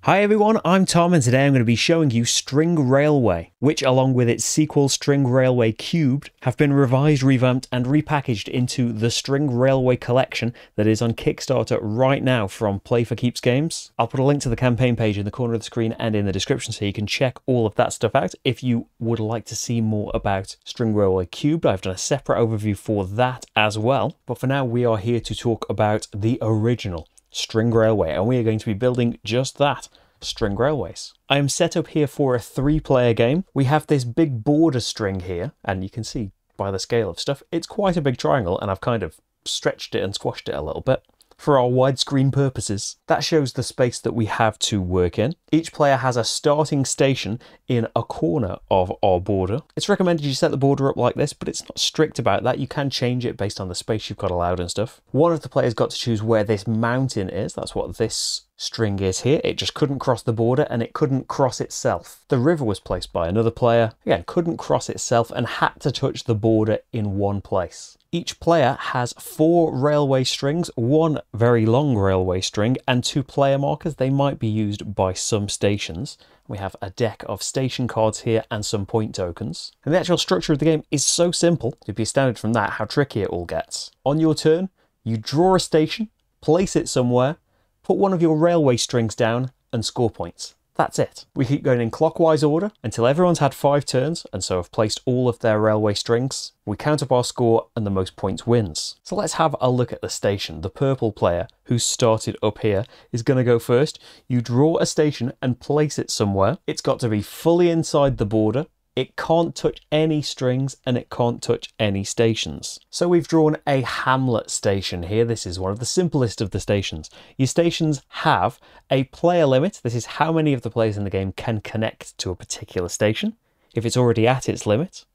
Hi everyone, I'm Tom and today I'm going to be showing you String Railway, which along with its sequel String Railway Cubed have been revised, revamped and repackaged into the String Railway collection that is on Kickstarter right now from Play for Keeps Games. I'll put a link to the campaign page in the corner of the screen and in the description so you can check all of that stuff out. If you would like to see more about String Railway Cubed, I've done a separate overview for that as well. But for now we are here to talk about the original String Railway, and we are going to be building just that, string railways. I am set up here for a 3-player game. We have this big border string here, and you can see by the scale of stuff, it's quite a big triangle, and I've kind of stretched it and squashed it a little bit for our widescreen purposes. That shows the space that we have to work in. Each player has a starting station in a corner of our border. It's recommended you set the border up like this, but it's not strict about that. You can change it based on the space you've got allowed and stuff. One of the players got to choose where this mountain is. That's what this string is here. It just couldn't cross the border and it couldn't cross itself. The river was placed by another player. Again, couldn't cross itself and had to touch the border in one place. Each player has 4 railway strings, 1 very long railway string, and 2 player markers. They might be used by some stations. We have a deck of station cards here and some point tokens. And the actual structure of the game is so simple, you'd be astounded from that how tricky it all gets. On your turn, you draw a station, place it somewhere, put one of your railway strings down and score points. That's it. We keep going in clockwise order until everyone's had 5 turns and so have placed all of their railway strings. We count up our score and the most points wins. So let's have a look at the station. The purple player who started up here is going to go first. You draw a station and place it somewhere. It's got to be fully inside the border. It can't touch any strings and it can't touch any stations. So we've drawn a hamlet station here. This is one of the simplest of the stations. Your stations have a player limit. This is how many of the players in the game can connect to a particular station. If it's already at its limit,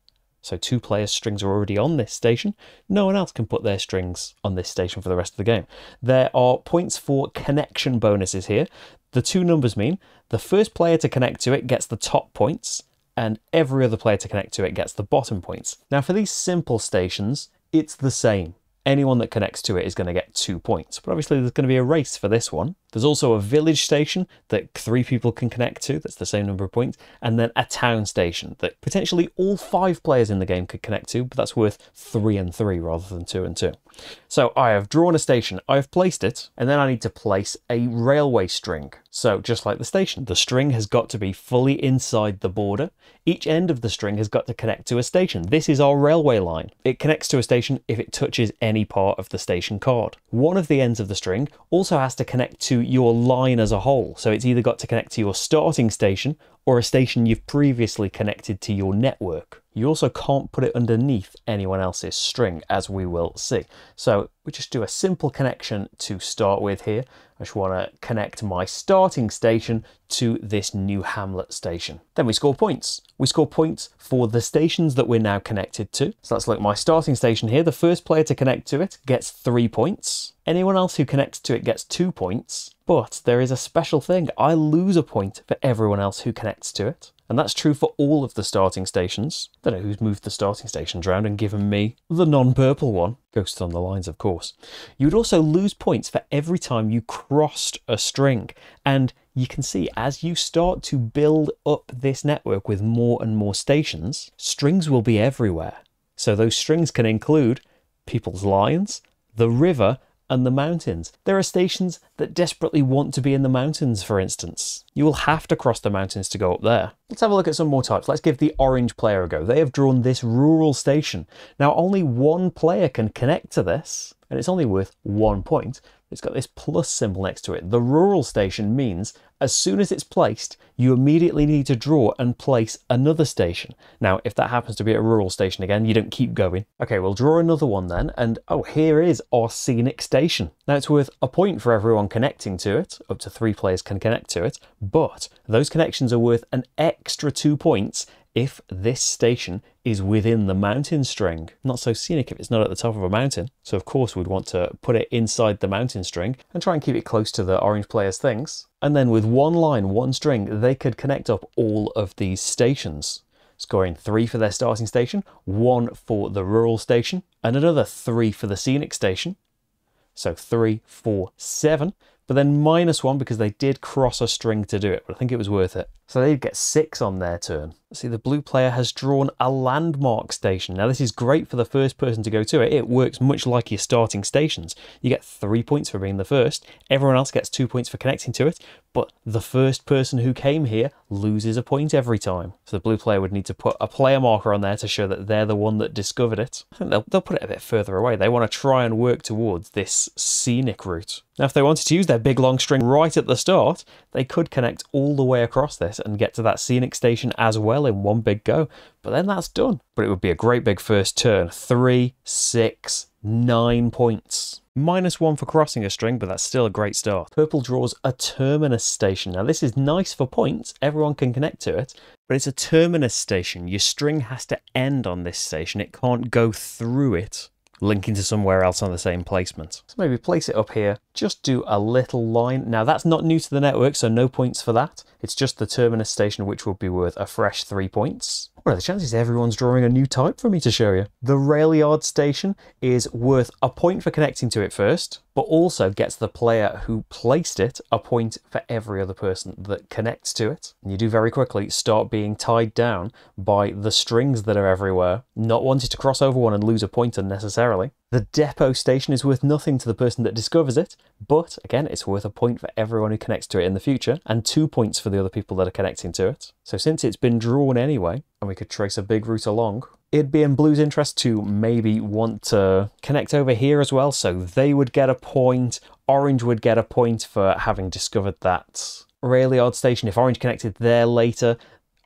so 2 players' strings are already on this station, no one else can put their strings on this station for the rest of the game. There are points for connection bonuses here. The 2 numbers mean the first player to connect to it gets the top points, and every other player to connect to it gets the bottom points. Now for these simple stations, it's the same. Anyone that connects to it is going to get 2 points, but obviously there's going to be a race for this one. There's also a village station that 3 people can connect to, that's the same number of points, and then a town station that potentially all 5 players in the game could connect to, but that's worth 3 and 3 rather than 2 and 2. So I have drawn a station, I have placed it, and then I need to place a railway string. So just like the station, the string has got to be fully inside the border. Each end of the string has got to connect to a station. This is our railway line. It connects to a station if it touches any part of the station card. One of the ends of the string also has to connect to your line as a whole. So it's either got to connect to your starting station or a station you've previously connected to your network. You also can't put it underneath anyone else's string, as we will see. So we just do a simple connection to start with here. I just want to connect my starting station to this new hamlet station. Then we score points. We score points for the stations that we're now connected to. So let's look at my starting station here. The first player to connect to it gets 3 points. Anyone else who connects to it gets 2 points. But there is a special thing. I lose a point for everyone else who connects to it. And that's true for all of the starting stations. I don't know who's moved the starting stations around and given me the non-purple one. Ghosts on the lines, of course. You would also lose points for every time you crossed a string. And you can see as you start to build up this network with more and more stations, strings will be everywhere. So those strings can include people's lines, the river, and the mountains. There are stations that desperately want to be in the mountains, for instance. You will have to cross the mountains to go up there. Let's have a look at some more types. Let's give the orange player a go. They have drawn this rural station. Now only 1 player can connect to this, and it's only worth 1 point. It's got this plus symbol next to it. The rural station means as soon as it's placed, you immediately need to draw and place another station. Now, if that happens to be a rural station again, you don't keep going. Okay, we'll draw another one then. And oh, here is our scenic station. Now it's worth a point for everyone connecting to it. Up to 3 players can connect to it, but those connections are worth an extra 2 points if this station is within the mountain string. Not so scenic if it's not at the top of a mountain. So of course we'd want to put it inside the mountain string and try and keep it close to the orange player's things. And then with 1 line, 1 string, they could connect up all of these stations. Scoring 3 for their starting station, 1 for the rural station, and another 3 for the scenic station. So 3, 4, 7 but then -1 because they did cross a string to do it, but I think it was worth it. So they'd get 6 on their turn. See, the blue player has drawn a landmark station. Now this is great for the first person to go to it. It works much like your starting stations. You get 3 points for being the first. Everyone else gets 2 points for connecting to it, but the first person who came here loses a point every time. So the blue player would need to put a player marker on there to show that they're the one that discovered it. I think they'll put it a bit further away. They want to try and work towards this scenic route. Now, if they wanted to use their big long string right at the start, they could connect all the way across this and get to that scenic station as well in one big go. But then that's done. But it would be a great big first turn. 3, 6, 9 points. -1 for crossing a string, but that's still a great start. Purple draws a terminus station. Now this is nice for points. Everyone can connect to it, but it's a terminus station. Your string has to end on this station. It can't go through it, linking to somewhere else on the same placement. So maybe place it up here, just do a little line. Now that's not new to the network, so no points for that. It's just the terminus station, which will be worth a fresh 3 points. What are the chances everyone's drawing a new type for me to show you? The rail yard station is worth a point for connecting to it first, but also gets the player who placed it a point for every other person that connects to it. And you do very quickly start being tied down by the strings that are everywhere, not wanting to cross over one and lose a point unnecessarily. The depot station is worth nothing to the person that discovers it, but again, it's worth a point for everyone who connects to it in the future, and 2 points for the other people that are connecting to it. So since it's been drawn anyway, and we could trace a big route along, it'd be in blue's interest to maybe want to connect over here as well, so they would get a point, orange would get a point for having discovered that rail yard station. If orange connected there later,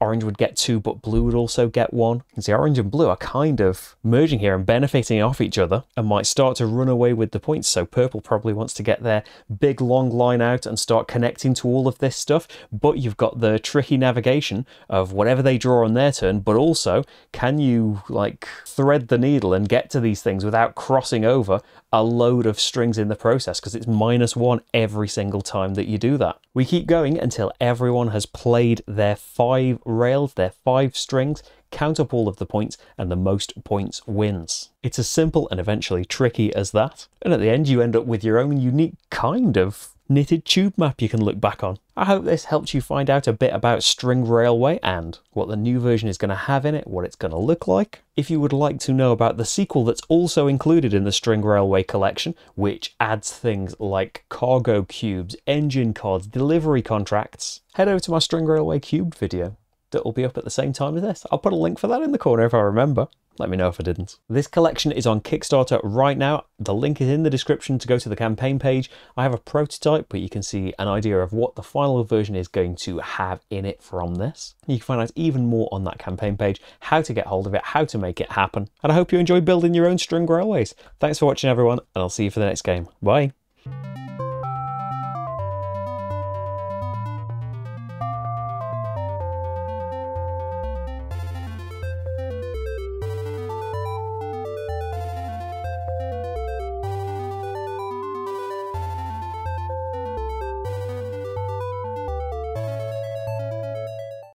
orange would get 2, but blue would also get 1. You can see orange and blue are kind of merging here and benefiting off each other and might start to run away with the points. So purple probably wants to get their big long line out and start connecting to all of this stuff. But you've got the tricky navigation of whatever they draw on their turn, but also can you like thread the needle and get to these things without crossing over a load of strings in the process, because it's -1 every single time that you do that. We keep going until everyone has played their 5 rails, their 5 strings, count up all of the points, and the most points wins. It's as simple and eventually tricky as that. And at the end, you end up with your own unique kind of knitted tube map you can look back on. I hope this helped you find out a bit about String Railway and what the new version is going to have in it, what it's going to look like. If you would like to know about the sequel that's also included in the String Railway collection, which adds things like cargo cubes, engine cards, delivery contracts, head over to my String Railway Cubed video. That will be up at the same time as this. I'll put a link for that in the corner if I remember. Let me know if I didn't. This collection is on Kickstarter right now. The link is in the description to go to the campaign page. I have a prototype, but you can see an idea of what the final version is going to have in it from this. You can find out even more on that campaign page, how to get hold of it, how to make it happen. And I hope you enjoy building your own string railways. Thanks for watching, everyone, and I'll see you for the next game. Bye.